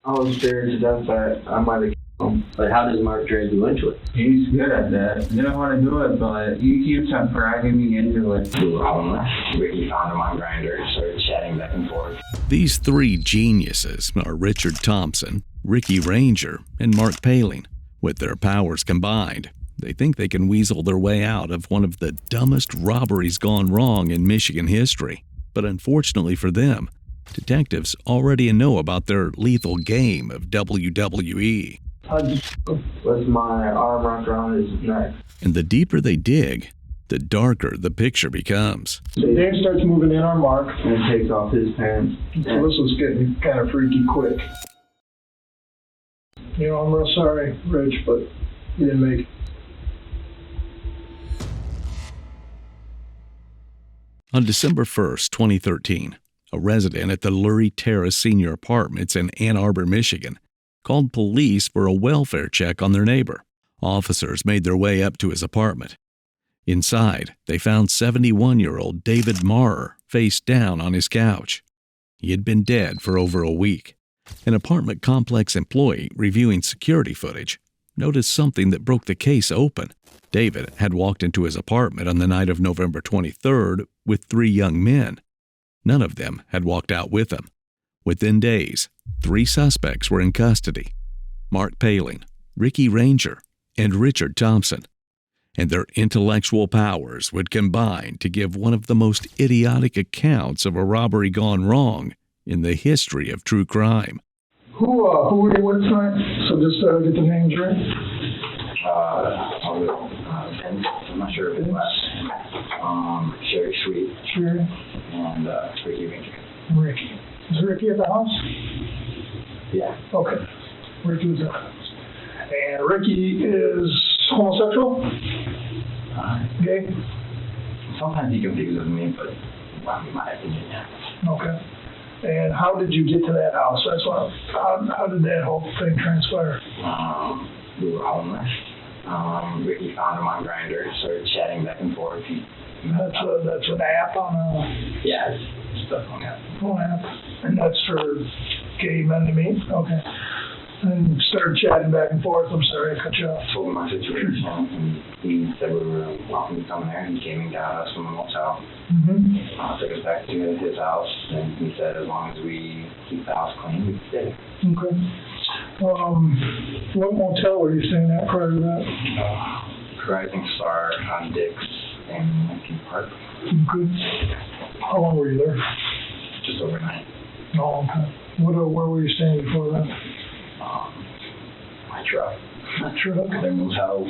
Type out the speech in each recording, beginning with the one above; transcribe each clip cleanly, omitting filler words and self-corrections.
I was scared to death that I might have killed him. But how does Mark drag you into it? He's good at that. I didn't want to do it, but he keeps on dragging me into it. We were homeless. Ricky found him on Grindr, started chatting back and forth. These three geniuses are Richard Thompson, Ricky Ranger, and Mark Paling. With their powers combined, they think they can weasel their way out of one of the dumbest robberies gone wrong in Michigan history. But unfortunately for them, detectives already know about their lethal game of WWE. With my arm wrapped around his neck. And the deeper they dig, the darker the picture becomes. So Dave starts moving in on Mark. And takes off his pants. So this was getting kind of freaky quick. You know, I'm real sorry, Rich, but you didn't make it. On December 1st, 2013, a resident at the Lurie Terrace Senior Apartments in Ann Arbor, Michigan, called police for a welfare check on their neighbor. Officers made their way up to his apartment. Inside, they found 71-year-old David Marrer face down on his couch. He had been dead for over a week. An apartment complex employee reviewing security footage noticed something that broke the case open. David had walked into his apartment on the night of November 23rd with 3 young men. None of them had walked out with him. Within days, 3 suspects were in custody: Mark Paling, Ricky Ranger, and Richard Thompson. And their intellectual powers would combine to give one of the most idiotic accounts of a robbery gone wrong in the history of true crime. Who were you with tonight? So just get the names right. Vince, I'm not sure if it's last name. Sherry Sweet. Sherry. And Ricky Ranger. Ricky. Is Ricky at the house? Yeah. Okay. Ricky was at the house. And Ricky is homosexual? Gay? Sometimes he confuses me, but in my opinion, yeah. Okay. And how did you get to that house? That's what. How did that whole thing transpire? We were homeless. Ricky found him on Grindr, started chatting back and forth. That's an app on a... Yeah, it's stuff on that. Phone app. And that's for gay men to meet? Okay. And started chatting back and forth. I'm sorry, I cut you off. Told him my situation, and he said we were welcome to come there. He came and got us from the motel. Took us back to his house, and he said as long as we keep the house clean, we'd stay. Okay. What motel were you staying at prior to that? Rising Star on Dix in Lincoln Park. Good. How long were you there? Just overnight. Oh, okay. Where were you staying before that? My truck. My truck? The motel.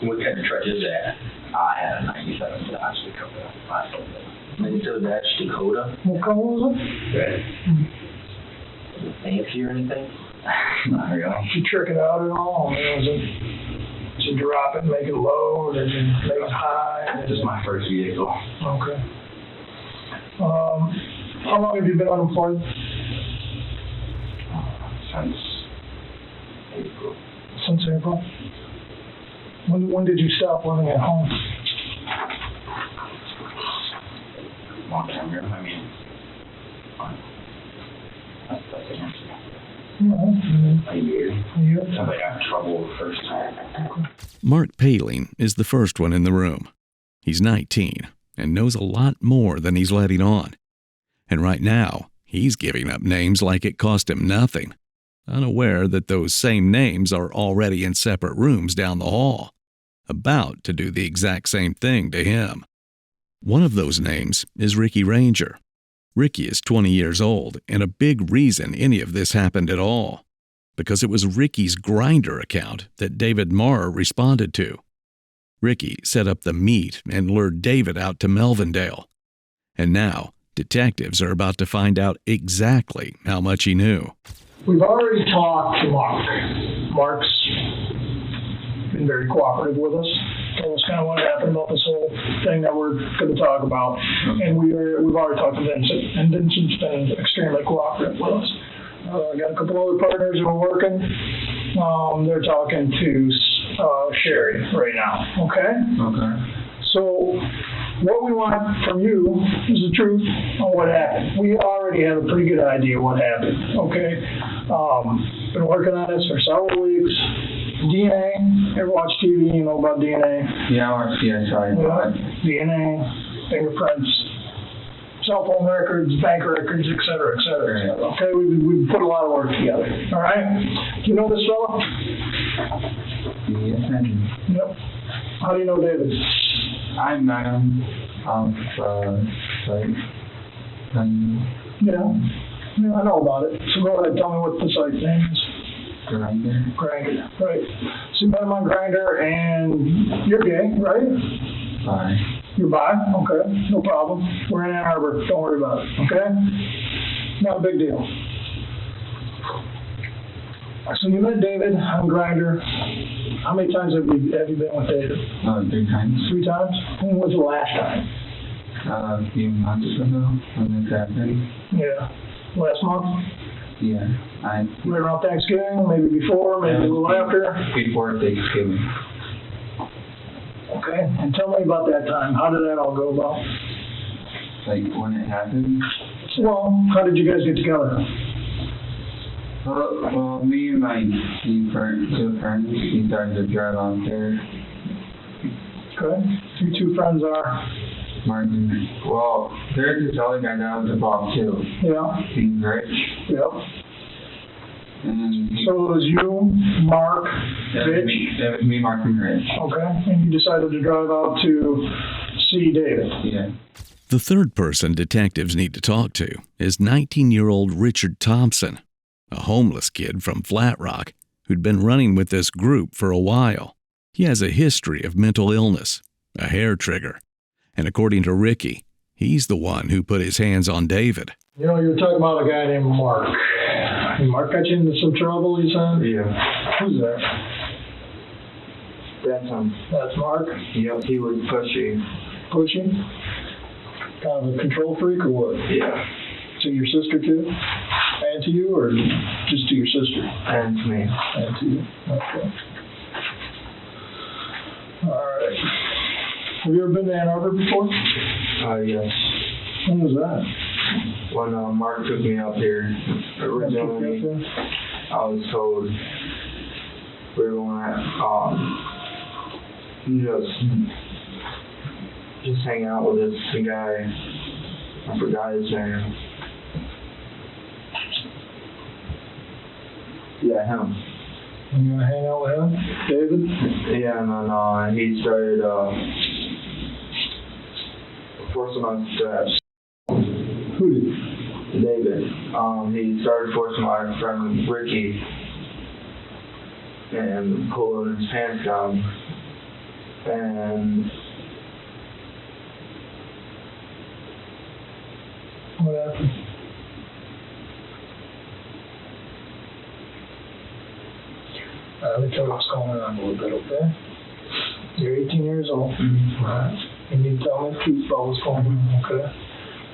What kind of truck is that? I had a 97 Dodge Dakota. I sold it. 97 Dodge Dakota? What color was it? Red. Fancy or anything? Not really. Did you trick it out at all? I mean, did you drop it and make it low, or did you make it high? Just my first vehicle. Okay. How long have you been unemployed? Since April. Since April? When did you stop living at home? Long time ago. I mean, that's the answer. A year. Since I got in trouble the first time. Mark Paling is the first one in the room. He's 19 and knows a lot more than he's letting on. And right now, he's giving up names like it cost him nothing, unaware that those same names are already in separate rooms down the hall, about to do the exact same thing to him. One of those names is Ricky Ranger. Ricky is 20 years old, and a big reason any of this happened at all, because it was Ricky's Grindr account that David Marrer responded to. Ricky set up the meet and lured David out to Melvindale. And now, detectives are about to find out exactly how much he knew. We've already talked to Mark. Mark's been very cooperative with us. Told us kind of what happened about this whole thing that we're going to talk about. And we've already talked to Vincent, and Vincent's been extremely cooperative with us. Got a couple other partners who are working. They're talking to Sherry right now. Okay? Okay. So what we want from you is the truth on what happened. We already already have a pretty good idea what happened, okay? Been working on this for several weeks. DNA, ever watch TV, you know about DNA? Yeah, I watched CSI. DNA, fingerprints, cell phone records, bank records, et cetera, et cetera, et cetera. Okay, we put a lot of work together, all right? Do you know this fella? Yes, I do. Yep. How do you know David? I met him Yeah, I know about it. So go ahead, tell me what the site name is. Grindr, right. So you met him on Grindr, and you're gay, right? Bye. You're bi? Okay, no problem. We're in Ann Arbor, don't worry about it, okay? Not a big deal. So you met David on Grindr. How many times have you been with David? 3 times. 3 times? When was the last time? A few months ago, when this happened. Yeah. Last month? Yeah. Right around Thanksgiving, maybe before, maybe a little after? Before Thanksgiving. Okay, and tell me about that time. How did that all go about? Like when it happened? Well, how did you guys get together? Well, me and my 2 friends, we started to drive out there. Okay, your 2 friends are? Martin. Well, there's this other guy that was involved too. Yeah. He's rich. Yep. And So it was you, Mark, Rich? That was me, Mark, and Rich. Okay, and you decided to drive out to see David? Yeah. The third person detectives need to talk to is 19-year-old Richard Thompson, a homeless kid from Flat Rock who'd been running with this group for a while. He has a history of mental illness, a hair trigger, and according to Ricky, he's the one who put his hands on David. You know, you were talking about a guy named Mark. Mark got you into some trouble, you said? Yeah. Who's that? That's him. That's Mark? Yep, he was pushy. Pushing? Kind of a control freak or what? Yeah. To your sister too? And to you, or just to your sister? And to me. And to you. Okay. All right. Have you ever been to Ann Arbor before? Yes. When was that? When Mark took me up here, originally, I was told we were going to just hang out with this guy. I forgot his name. Yeah, him. You want to hang out with him? David? Yeah, and then he started forcing us to have Who did? David. He started forcing my friend Ricky and pulling his pants down. And what happened? Let me tell you what's going on a little bit, okay? You're 18 years old. Mm-hmm. Alright. You need to tell me the truth about what's going on, okay?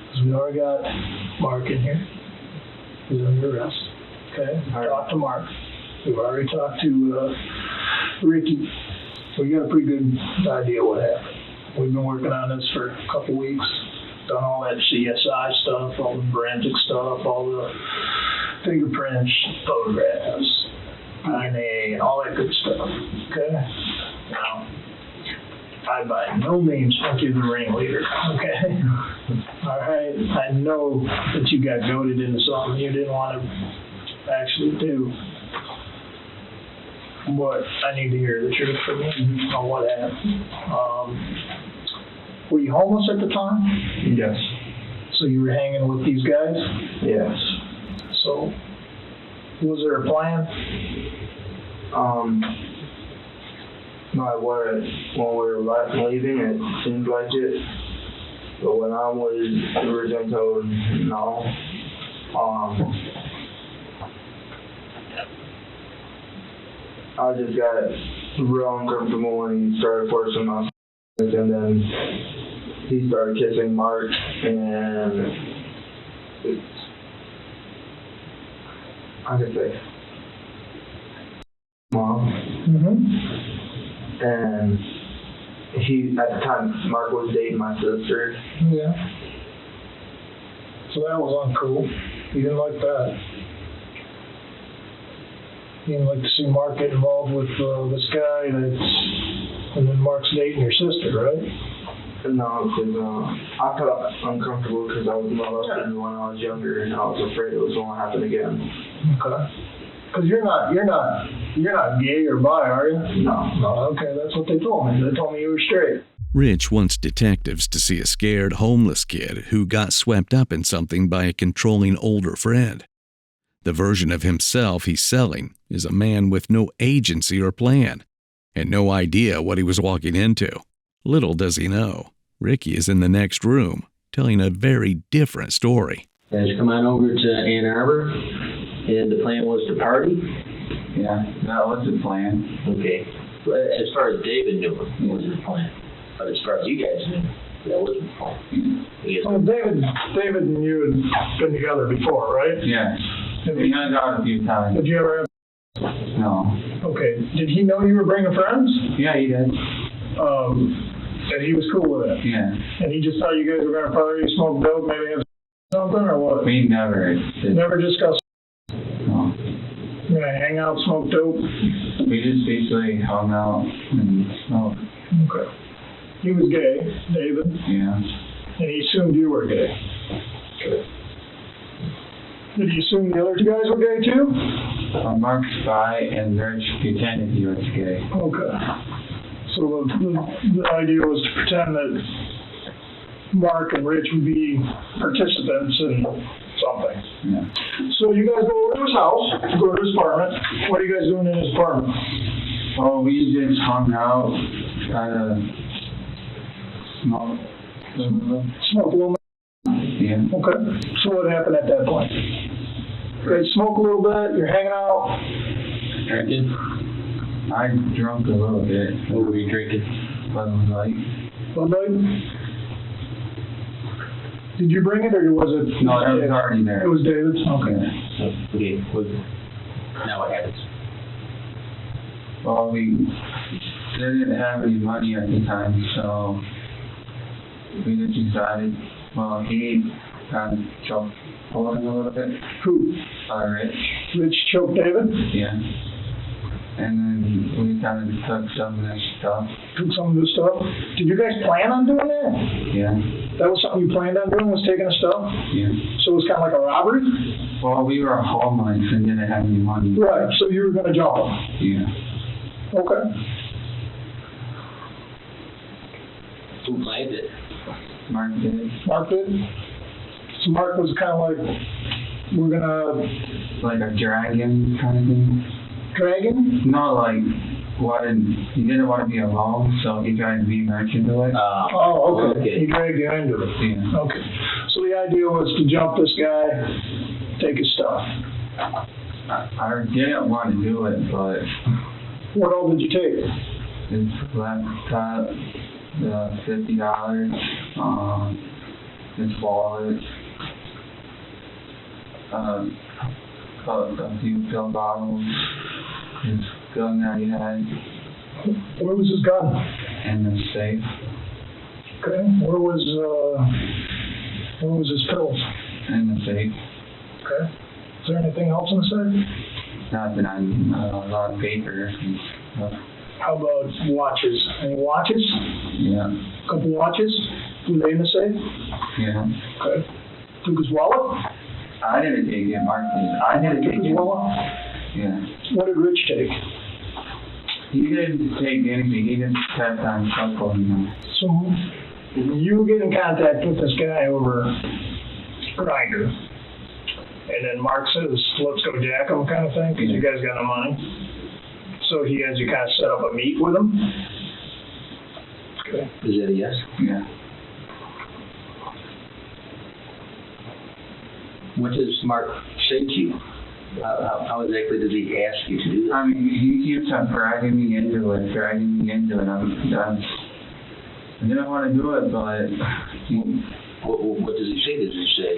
Because we already got Mark in here. He's under arrest. Okay? Talk to Mark. We've already talked to Ricky. We got a pretty good idea what happened. We've been working on this for a couple weeks. Done all that CSI stuff, all the forensic stuff, all the fingerprints, photographs, DNA, and all that good stuff. Okay? Now, I by no means think you're the ringleader, okay? All right? I know that you got goaded into something you didn't want to actually do. But I need to hear the truth from you on what happened. Were you homeless at the time? yes, So you were hanging with these guys? yes. So, was there a plan? When we were leaving, it seemed like it. But when I was originally told no, I just got real uncomfortable when he started forcing us, and then he started kissing Mark, and I could say, Mom. Mm-hmm. And he, at the time, Mark was dating my sister. Yeah. So So that was uncool. He didn't like that. He didn't like to see Mark get involved with this guy and then Mark's dating your sister, right? No, because I felt uncomfortable because I was molested when I was younger, and I was afraid it was going to happen again. Okay. Because you're not gay or bi, are you? No. Okay, that's what they told me. They told me you were straight. Rich wants detectives to see a scared homeless kid who got swept up in something by a controlling older friend. The version of himself he's selling is a man with no agency or plan, and no idea what he was walking into. Little does he know, Ricky is in the next room, telling a very different story. Guys, come on over to Ann Arbor, and the plan was to party? Yeah, that was the plan. Okay. As far as David knew, it wasn't the plan. But as far as you guys knew, that wasn't the plan. Well, David and you had been together before, right? Yeah. We hung out a few times. Did you ever have... No. Okay. Did he know you were bringing friends? Yeah, he did. And he was cool with it? Yeah. And he just thought you guys were going to party, smoke dope, maybe have something, or what? We never did. Never discussed... No. You're going to hang out, smoke dope? We just basically hung out and smoked. Okay. He was gay, David? Yeah. And he assumed you were gay? Okay. Did he assume the other two guys were gay too? Mark's bi and Rich pretended he was gay. Okay. So the idea was to pretend that Mark and Rich would be participants in something. Yeah. So you guys go over to his house, go to his apartment. What are you guys doing in his apartment? Well, we just hung out, kind of smoked a little. Smoke a little bit? Yeah. Okay. So what happened at that point? You guys smoke a little bit, you're hanging out. Drinking? I drunk a little bit. What were you drinking? Bud Light. Bud Light? Did you bring it or was it? No, it was already there. It was David's? Okay. Okay. Now what happens? Well, we didn't have any money at the time, so we just decided, well, he kind of choked him a little bit. Who? Rich. Rich choked David? Yeah. And then we kind of took some of that stuff. Took some of the stuff? Did you guys plan on doing that? Yeah. That was something you planned on doing, was taking the stuff? Yeah. So it was kind of like a robbery? Well, we were homeless and didn't have any money. Right, so you were going to jump him? Yeah. Okay. Who planned it? Mark did. Mark did? So Mark was kind of like, we're going to... Like a dragon kind of thing. Dragon? Not like, he didn't want to be alone, so he tried to be Rich into it. Oh, okay. He dragged you into it. Yeah. Okay. So the idea was to jump this guy, take his stuff. I didn't want to do it, but What all did you take? his laptop, the $50, his wallet, a few pill bottles, his gun that he had, Where was his gun? and the safe, Okay. Where was his pills? and the safe. Okay. Is there anything else in the safe? Nothing on a lot of papers and stuff. How about watches? Any watches? Yeah. A couple watches? Were they in the safe? Yeah. Okay. Took his wallet? I didn't take it, Mark did. I didn't Took take his it. wallet? Yeah. What did Rich take? He didn't take anything. He just kept on chuckling. So you get in contact with this guy over Grindr, and then Mark says, let's go jack him kind of thing, because you guys got no money. So he has you kind of set up a meet with him? Okay. Is that a yes? Yeah. What does Mark say to you? How exactly does he ask you to do that? I mean, he keeps on dragging me into it. I didn't want to do it, but What does he say? Does he say,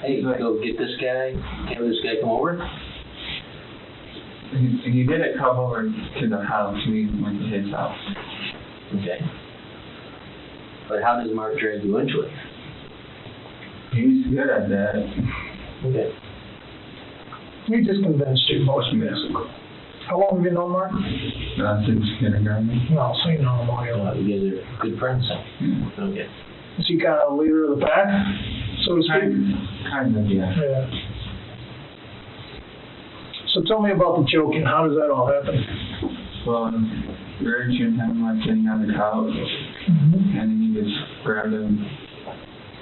hey, go get this guy, have this guy come over? he didn't come over to the house. We went to his house. Okay. But how does Mark drag you into it? He's good at that. Okay. He just convinced you, most basically. How long have you known Mark? Since kindergarten. No, so you know him all your life. You guys are good friends then? Yeah. Okay. Is he kind of the leader of the pack, so to speak? Kind of, yeah. Yeah. So tell me about the choking. How does that all happen? Well, Rich and him like sitting on the couch, and then he just grabbed him.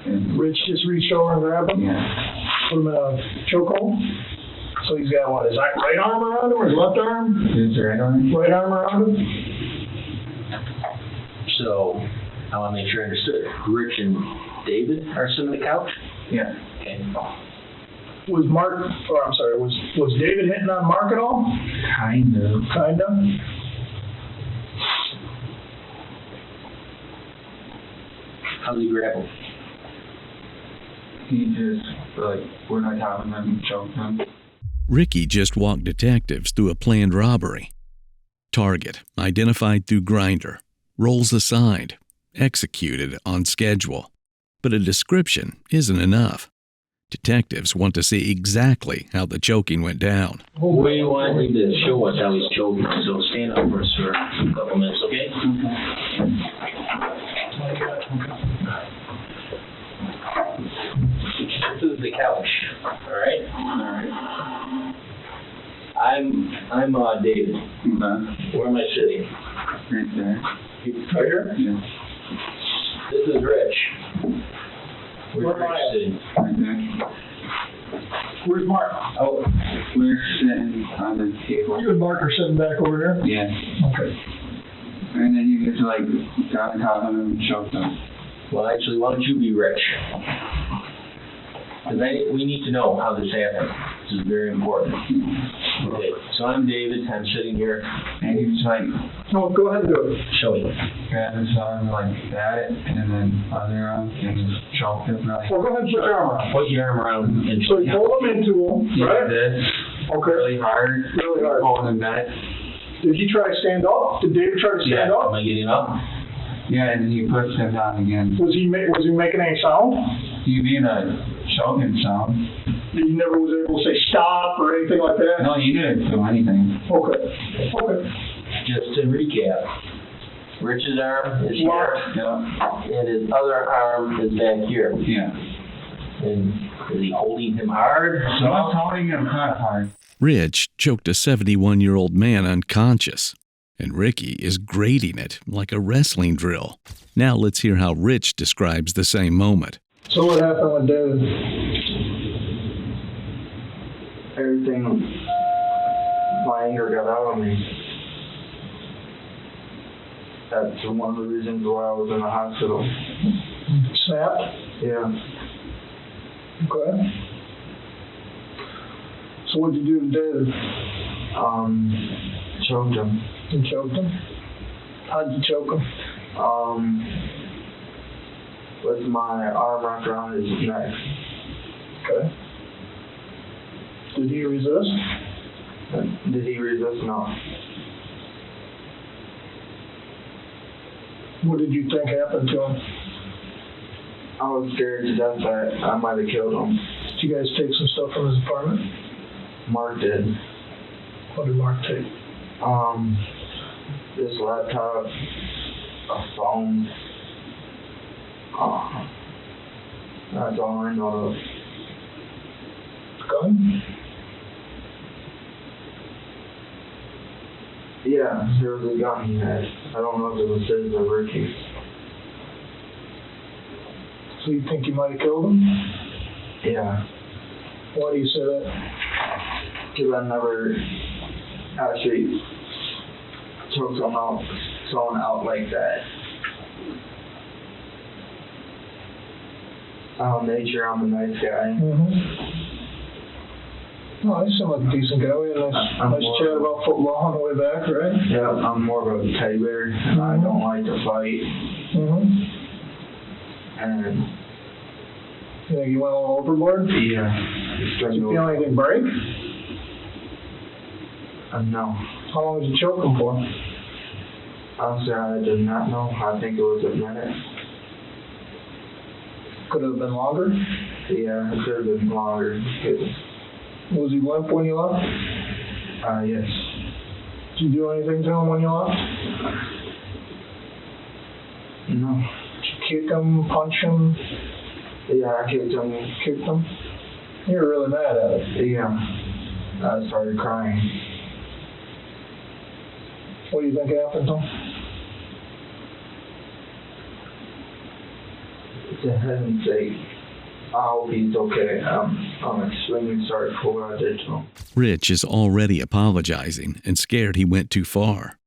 And Rich just reached over and grabbed him, yeah, put him in a chokehold. So he's got what, his right arm around him or his left arm? his right arm. Right arm around him? So, I want to make sure I understood. Rich and David are sitting on the couch? Yeah. Okay. Was David hitting on Mark at all? Kind of. Kinda. How did he grab him? He just like went on top of him and choked him. Ricky just walked detectives through a planned robbery. Target identified through Grindr, roles assigned, executed on schedule. But a description isn't enough. Detectives want to see exactly how the choking went down. We want you to show us how he's choking, so stand up for us for a couple minutes, okay? This is the couch, all right? I'm David. Where am I sitting? Right there. Right here? Yeah. This is Rich. Where am I Rich at? sitting? Right there. Where's Mark? Oh, We're sitting on the table. You and Mark are sitting back over here? Yeah. Okay. And then you just like got on top of him and choked him. well, actually, why don't you be Rich? Because we need to know how this happened. This is very important. Okay, so I'm David. I'm sitting here. And he just like No, go ahead and do it. Show me. grabbed his arm like that, and then other arm, and just choked him like. Well, go ahead and put your arm around. Put your arm around and So you pull him into him, He right? did this Okay. really hard. Really hard. Holding him back. Did he try to stand up? Did David try to stand Am up? I getting up? Yeah, and then he puts him down again. Was he making any sound? He made a choking sound. He never was able to say stop or anything like that? No, he didn't do anything. Okay. Okay. Just to recap, Rich's arm is here, Locked. Yeah. and his other arm is back here. Yeah. And is he holding him hard? So I was holding him kind of hard. Rich choked a 71-year-old man unconscious, and Ricky is grading it like a wrestling drill. Now let's hear how Rich describes the same moment. So what happened with David? Everything, my anger got out of me. That's one of the reasons why I was in the hospital. Snapped? Yeah. Okay. So what'd you do to David? Choked him. You choked him? How'd you choke him? With my arm wrapped around his neck. Okay. Did he resist? Did he resist? No. What did you think happened to him? I was scared to death that I might have killed him. Did you guys take some stuff from his apartment? Mark did. What did Mark take? This laptop, a phone. That's all I know of. Gun? Yeah, there was a gun he had. I don't know if it was his or Ricky's. So you think you might have killed him? Yeah, Why do you say that? because I never actually took someone out like that. Nature, I'm a nice guy. Mm-hmm. Oh, you seem like a decent guy. We had a nice chat about football on the way back, right? Yeah, I'm more of a teddy bear, and I don't like to fight. Mm-hmm. And You think you went a little overboard? yeah, Did you feel anything break? no. How long did you choke him for? Honestly, I did not know. I think it was a minute. Could it have been longer? Yeah, it could have been longer. Was he limp when you left? Yes. Did you do anything to him when you left? No. Did you kick him, punch him? Yeah, I kicked him. Kicked him? You were really mad at it. Yeah. I started crying. What do you think happened to him? To heaven's sake, I hope he's okay. I'm extremely sorry for what I did to him. Rich is already apologizing and scared he went too far.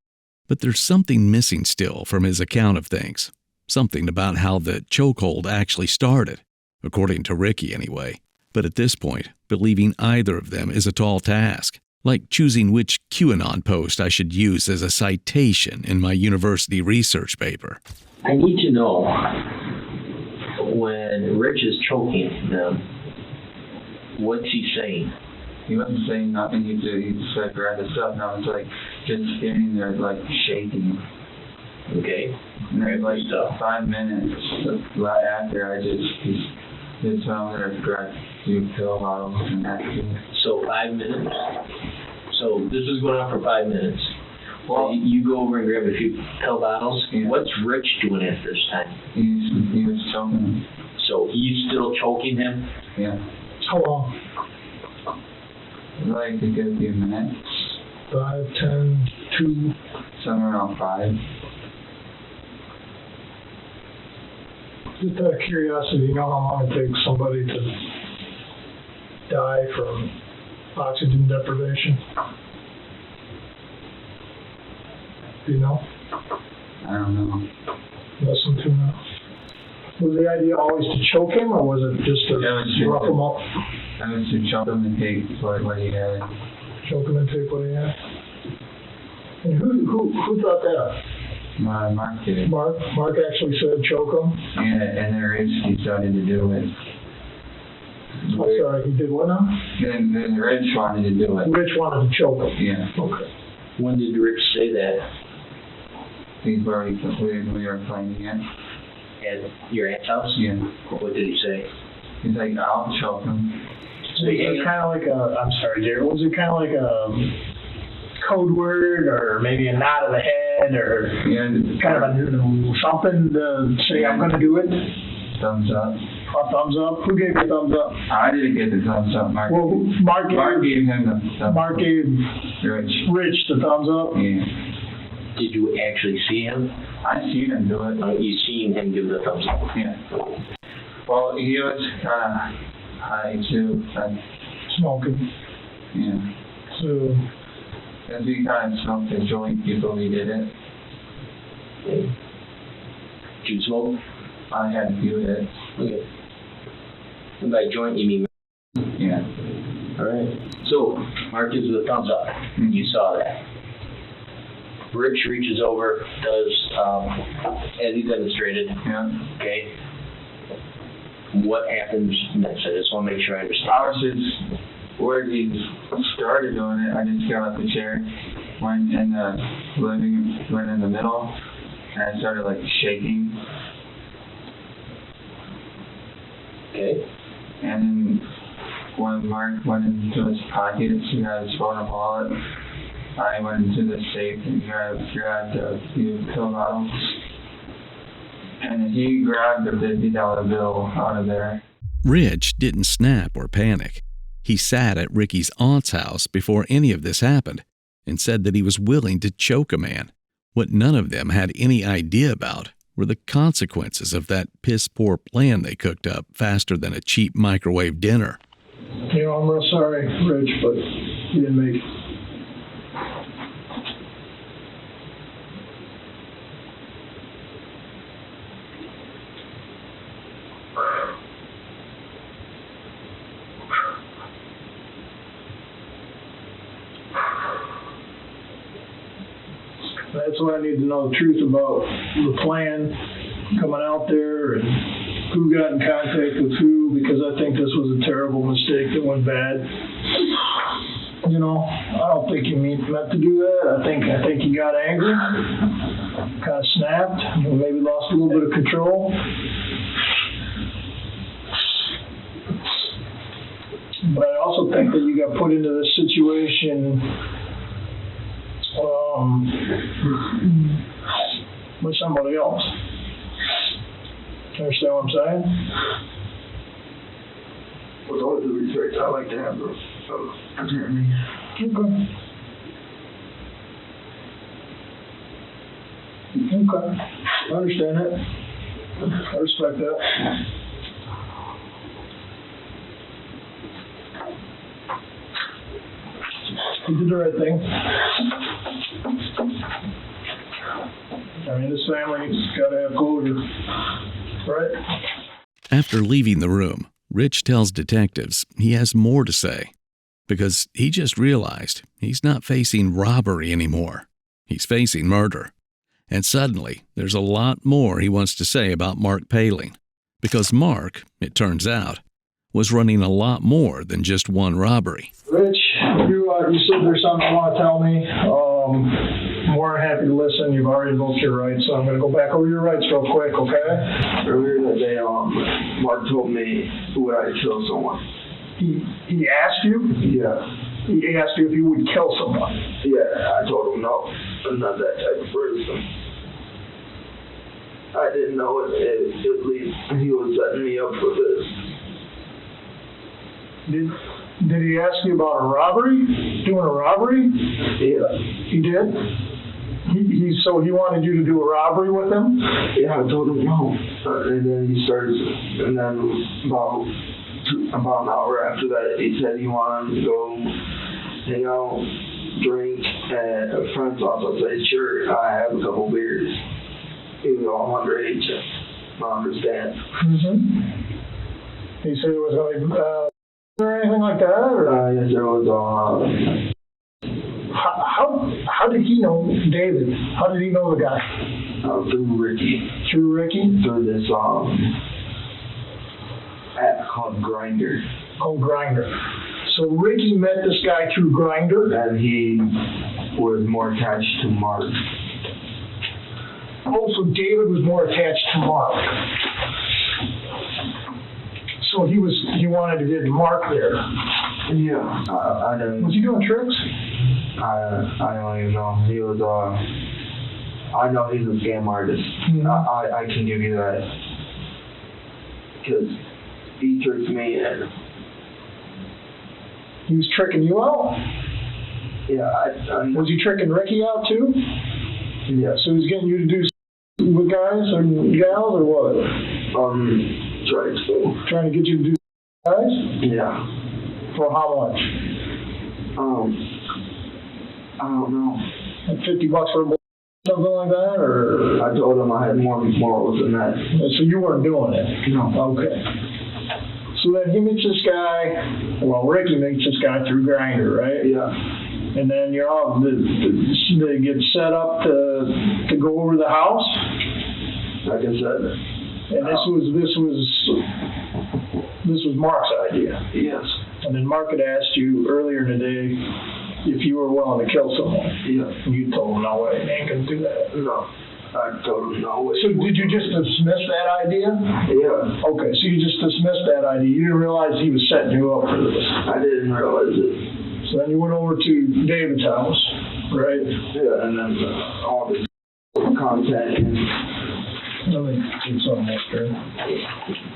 But there's something missing still from his account of things. Something about how the chokehold actually started, according to Ricky anyway. But at this point, believing either of them is a tall task, like choosing which QAnon post I should use as a citation in my university research paper. I need to know, when Rich is choking them, what's he saying? He wasn't saying nothing. He just like grabbed the stuff, and I was like just standing there like shaking. Okay. And then like 5 minutes after, I just tell her to grab 2 pill bottles and that's it. So 5 minutes? So this is going on for 5 minutes. Well, you go over and grab a few pill bottles. Yeah. What's Rich doing at this time? he was choking him. So he's still choking him? Yeah. How long? Like a good few minutes. 5, 10, 2. Somewhere around 5. Just out of curiosity, you know how long it takes somebody to die from oxygen deprivation? Do you know? I don't know. Less than 2 minutes. Was the idea always to choke him, or was it just to rough him up? I was to choke him and take what he had. Choke him and take what he had. And who thought that up? Mark did it. Mark actually said choke him? And then Rich decided to do it. I'm sorry, he did what now? Then Rich wanted to do it. Rich wanted to choke him? Yeah. Okay. When did Rich say that? Before we were playing again. At your aunt's house? Yeah. What did he say? He's like, I'll choke him. So was it kind of like I'm sorry, Jared, was it kind of like a code word, or maybe a nod of the head, or kind of something to say, I'm going to do it? Thumbs up. A thumbs up? Who gave you a thumbs up? I didn't get the thumbs up, Mark. Well, Mark gave him the thumbs up. Mark gave Rich the thumbs up? Yeah. Did you actually see him? I seen him do it. You seen him give the thumbs up? Yeah. Well, he was kind of high too. Smoking. Yeah. So, as he kind of smoked a joint before he did it. Did you smoke? I had a few hits. Okay. And by joint, you mean? Yeah. All right. So, Mark gives the thumbs up. Mm-hmm. You saw that. Rich reaches over, does, as he demonstrated. Yeah. Okay. What happens next? I just want to make sure I understand. I was just, where he started doing it, I just got out the chair, went in the middle, and I started like shaking. Okay. And then when Mark went into his pockets, he had his phone and wallet. I went into the safe and grabbed a few pill bottles. And he grabbed a $50 bill out of there. Rich didn't snap or panic. He sat at Ricky's aunt's house before any of this happened and said that he was willing to choke a man. What none of them had any idea about were the consequences of that piss-poor plan they cooked up faster than a cheap microwave dinner. you know, I'm real sorry, Rich, but you didn't make it. That's what I need to know, the truth about the plan coming out there and who got in contact with who, because I think this was a terrible mistake that went bad. You know, I don't think you meant to do that. I think you got angry, kind of snapped, maybe lost a little bit of control. also think that you got put into this situation with somebody else. Understand what I'm saying? With all due respect, I like to have an attorney. Okay. Okay. I understand that. I respect that. You did the right thing. I mean, this family's got to have closure, right? After leaving the room, Rich tells detectives he has more to say because he just realized he's not facing robbery anymore. He's facing murder. And suddenly, there's a lot more he wants to say about Mark Paling because Mark, it turns out, was running a lot more than just one robbery. Rich, you said there's something you want to tell me. I'm more than happy to listen. You've already invoked your rights, so I'm going to go back over your rights real quick, okay? Earlier that day, Mark told me, would I kill someone? He asked you? Yeah. He asked you if you would kill someone? Yeah, I told him no. I'm not that type of person. I didn't know it. At least he was setting me up for this. Did he ask you about a robbery? Doing a robbery? Yeah. He did? So he wanted you to do a robbery with him? Yeah, I told him no. And then he started, and then about an hour after that, he said he wanted to go hang out, drink at a friend's house. I said, sure, I have a couple beers. He was all underage. I understand. Mm-hmm. He said it was like, or anything like that? Or? Yes, there was, How did he know David? How did he know the guy? through Ricky. Through Ricky? Through this, app called Grindr. Called Grindr. So Ricky met this guy through Grindr? And he was more attached to Mark. Oh, so David was more attached to Mark. So he wanted to get Mark there. Yeah, I didn't. Was he doing tricks? I don't even know. He was, I know he's a scam artist. Mm-hmm. I can give you that. Because he tricked me and... He was tricking you out? Yeah, Was he tricking Ricky out too? Yeah. So he was getting you to do with guys or gals or what? Trying to get you to do guys? Yeah. For how much? I don't know. Like $50 for a bowl, something like that, or? I told him I had more morals than that. So you weren't doing it? No. Okay. So then he meets this guy, well, Ricky meets this guy through Grindr, right? Yeah. And then you're all, they get set up to go over the house? Like I said. And this was Mark's idea. Yes. And then Mark had asked you earlier in the day if you were willing to kill someone. Yeah. And you told him, no way, I ain't gonna do that. No. I told him no way. So did you just dismiss that idea? Yeah. Okay, so you just dismissed that idea. You didn't realize he was setting you up for this. I didn't realize it. So then you went over to David's house, right? Yeah, and then all this content and... Let me do something extra.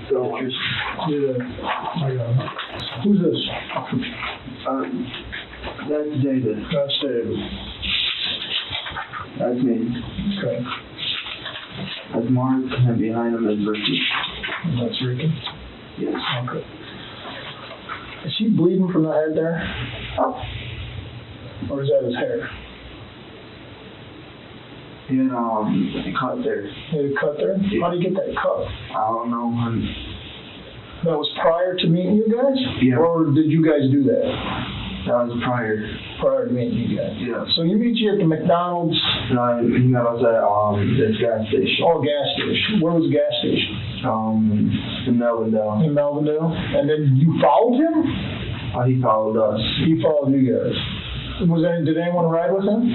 So, Yeah. I got it. Who's this? that's David. That's David. That's me. Okay. That's Mark, and behind him is Ricky. And that's Ricky? Yes. Okay. Is he bleeding from the head there? Or is that his hair? He had a cut there. He had a cut there? Yeah. How do you get that cut? I don't know. That was prior to meeting you guys? Yeah. Or did you guys do that? That was prior. Prior to meeting you guys? Yeah. So you meet you at the McDonald's? No, he met us at this gas station. Oh, gas station. Where was the gas station? In Melvindale. In Melvindale? And then you followed him? He followed us. He followed you guys. Did anyone ride with him?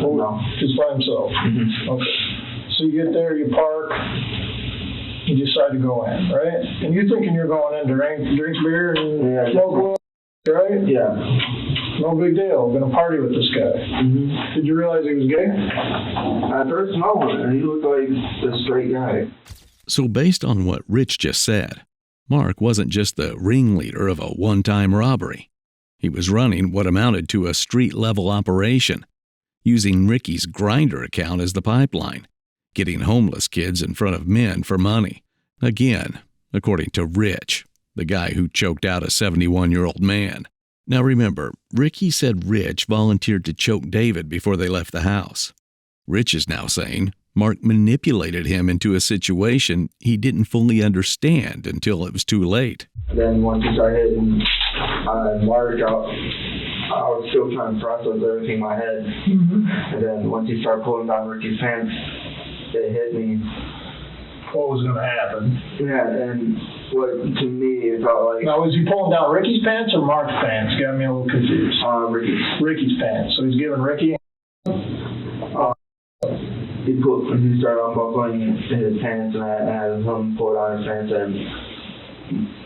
No. Just by himself? Mm-hmm. Okay. So you get there, you park, you decide to go in, right? And you're thinking you're going in to drink beer and smoke a little, right? Yeah. No big deal. Gonna party with this guy. Mm-hmm. Did you realize he was gay? At first, no, and he looked like a straight guy. So based on what Rich just said, Mark wasn't just the ringleader of a one-time robbery. He was running what amounted to a street-level operation, using Ricky's Grindr account as the pipeline, getting homeless kids in front of men for money. Again, according to Rich, the guy who choked out a 71-year-old man. Now remember, Ricky said Rich volunteered to choke David before they left the house. Rich is now saying Mark manipulated him into a situation he didn't fully understand until it was too late. Then once he started hitting Mark, I was still trying to process everything in my head. And then once he started pulling down Ricky's pants, it hit me. What was gonna happen? Yeah, and what to me it felt like Now, was he pulling down Ricky's pants or Mark's pants? Got me a little confused. Ricky's. Ricky's pants. So he's giving Ricky. He started unbuckling his pants and I had him pull down his pants and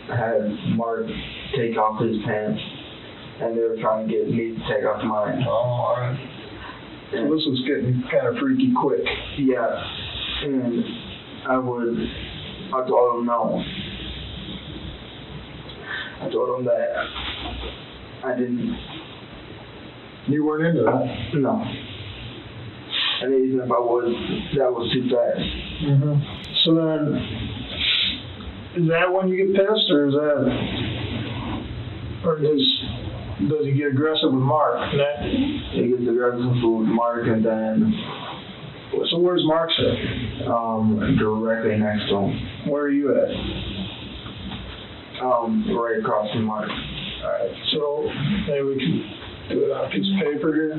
had Mark take off his pants, and they were trying to get me to take off mine. Oh, all right. So this was getting kind of freaky quick. Yeah, and I told him no. I told him that I didn't. You weren't into that? No. And even if I was, that was too fast. So then, is that when you get pissed, or does he get aggressive with Mark? He gets aggressive with Mark, and then. So where's Mark sit? Directly next to him. Where are you at? Right across from Mark. Alright, so maybe we can do it on a piece of paper here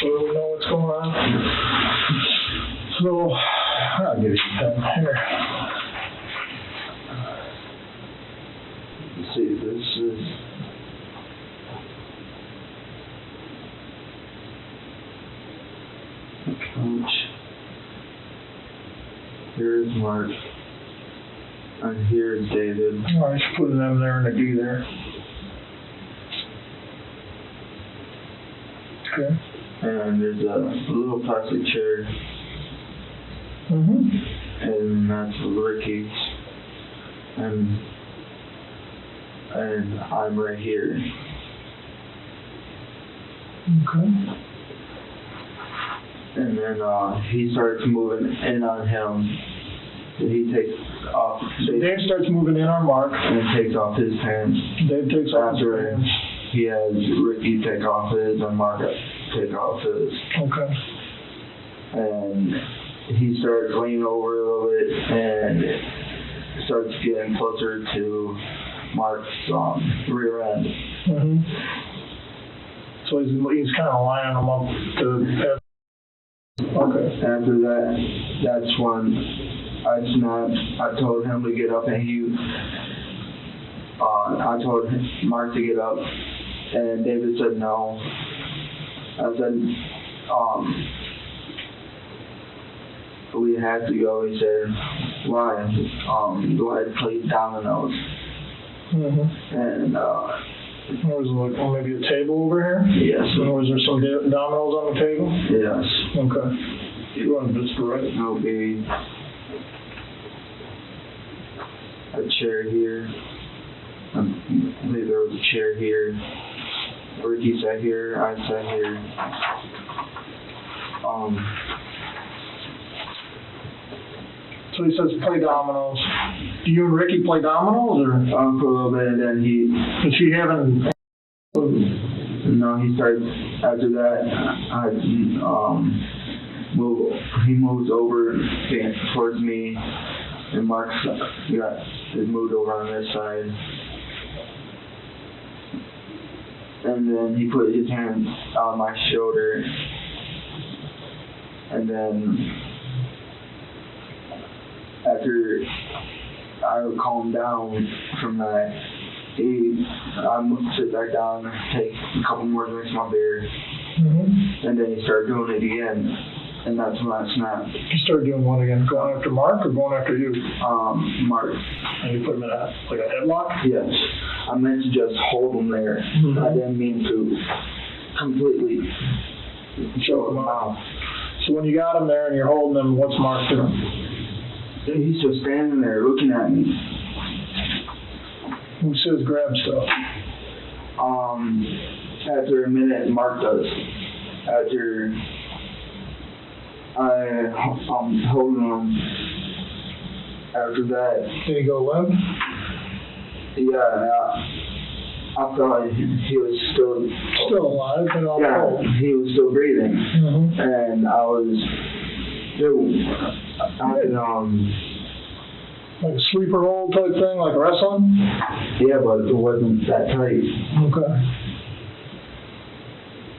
so we know what's going on. So, I'll give you a pen here. Let's see, this is. Coach. Here's Mark. And here's David. Alright, just put an M there and a D there. Okay. And there's a little plastic chair. And that's Ricky's. And I'm right here. Okay. And then he starts moving in on him. So he takes off. So Dave starts moving in on Mark. And takes off his pants. Dave takes off his After pants. he has Ricky take off his and Mark take off his. Okay. And he starts leaning over a little bit and starts getting closer to Mark's rear end. So he's kind of lining him up to. Okay. After that, that's when I snapped. I told him to get up, and I told Mark to get up, and David said no. I said, we had to go. He said, why? Go ahead and play dominoes. And was it like maybe a table over here? Yes. And was there some dominoes on the table? Yes. Okay. You want this to right? There'll be a chair here. I believe there was a chair here. Ricky sat here. I sat here. So he says play dominoes. Do you and Ricky play dominoes, or? For a little bit, and then he. Is she having? No, he starts. After that, he moves over towards me, and Mark's is moved over on this side. And then he put his hand on my shoulder, and then after I calmed down from that, I sit back down and take a couple more drinks of my beer, and then he started doing it again, and that's when I snapped. You started doing what again? Going after Mark or going after you? Mark. And you put him in a headlock? Yes. I meant to just hold him there. I didn't mean to completely choke him out. So when you got him there and you're holding him, what's Mark doing? He's just standing there looking at me. Who says grab stuff? After a minute, Mark does. After I'm holding him. After that, Did he go limp? yeah, I thought he was still Alive, but all yeah, cold. he was still breathing, and I was, Like a sleeper hold type thing, like wrestling? yeah, but it wasn't that tight. Okay.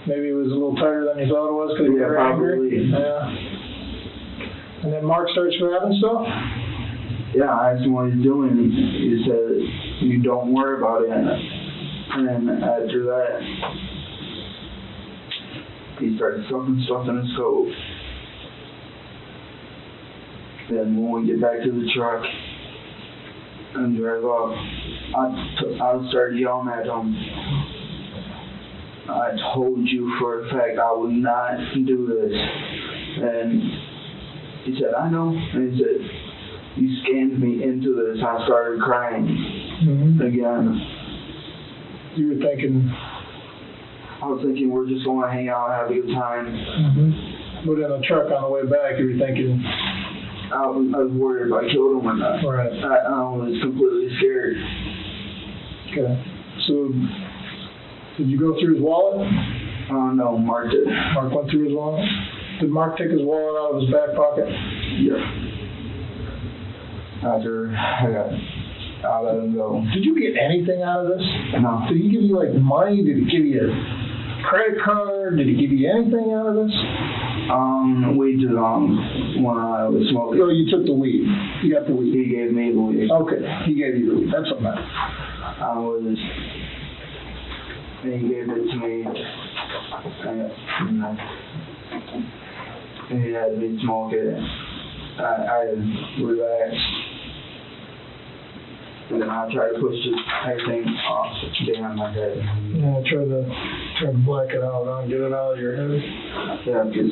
Maybe it was a little tighter than you thought it was because you Yeah, were angry? probably. Yeah. And then Mark starts grabbing stuff? Yeah, I asked him what he's doing. He said, "You don't worry about it." And then after that, he started stuffing stuff in his coat. Then when we get back to the truck and drive off, I started yelling at him. I told you for a fact I would not do this. And he said, I know. And he said, you scammed me into this. I started crying again. You were thinking, I was thinking we're just going to hang out and have a good time. but in the truck on the way back, you were thinking, I was worried if I killed him or not. right. I was completely scared. Okay. So, did you go through his wallet? No, Mark did. Mark went through his wallet? Did Mark take his wallet out of his back pocket? Yeah. After I let him go. Did you get anything out of this? No. Did he give you like money? Did he give you a credit card? Did he give you anything out of this? Weed when I was smoking. Oh, you took the weed. You got the weed. He gave me the weed. Okay, he gave you the weed. That's what matters. And he gave it to me, and he had me smoke it. I relaxed, and then I tried to push everything off behind my head. Yeah, try to black it out, get it out of your head. Yeah, because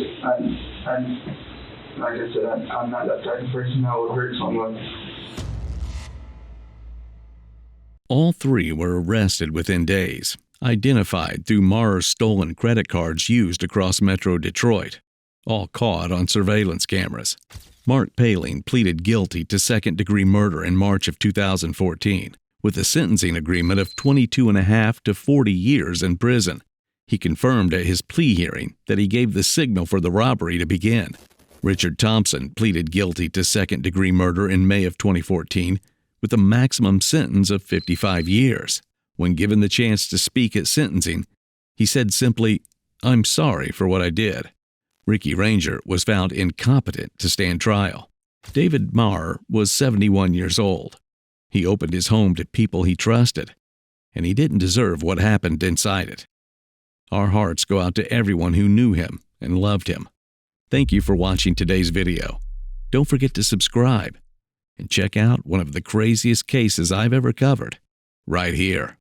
like I said, I'm not that type of person that would hurt someone. All three were arrested within days, identified through Maher's stolen credit cards used across Metro Detroit, all caught on surveillance cameras. Mark Paling pleaded guilty to second-degree murder in March of 2014, with a sentencing agreement of 22.5 to 40 years in prison. He confirmed at his plea hearing that he gave the signal for the robbery to begin. Richard Thompson pleaded guilty to second-degree murder in May of 2014, with a maximum sentence of 55 years. When given the chance to speak at sentencing, he said simply, "I'm sorry for what I did." Ricky Ranger was found incompetent to stand trial. David Maher was 71 years old. He opened his home to people he trusted, and he didn't deserve what happened inside it. Our hearts go out to everyone who knew him and loved him. Thank you for watching today's video. Don't forget to subscribe and check out one of the craziest cases I've ever covered right here.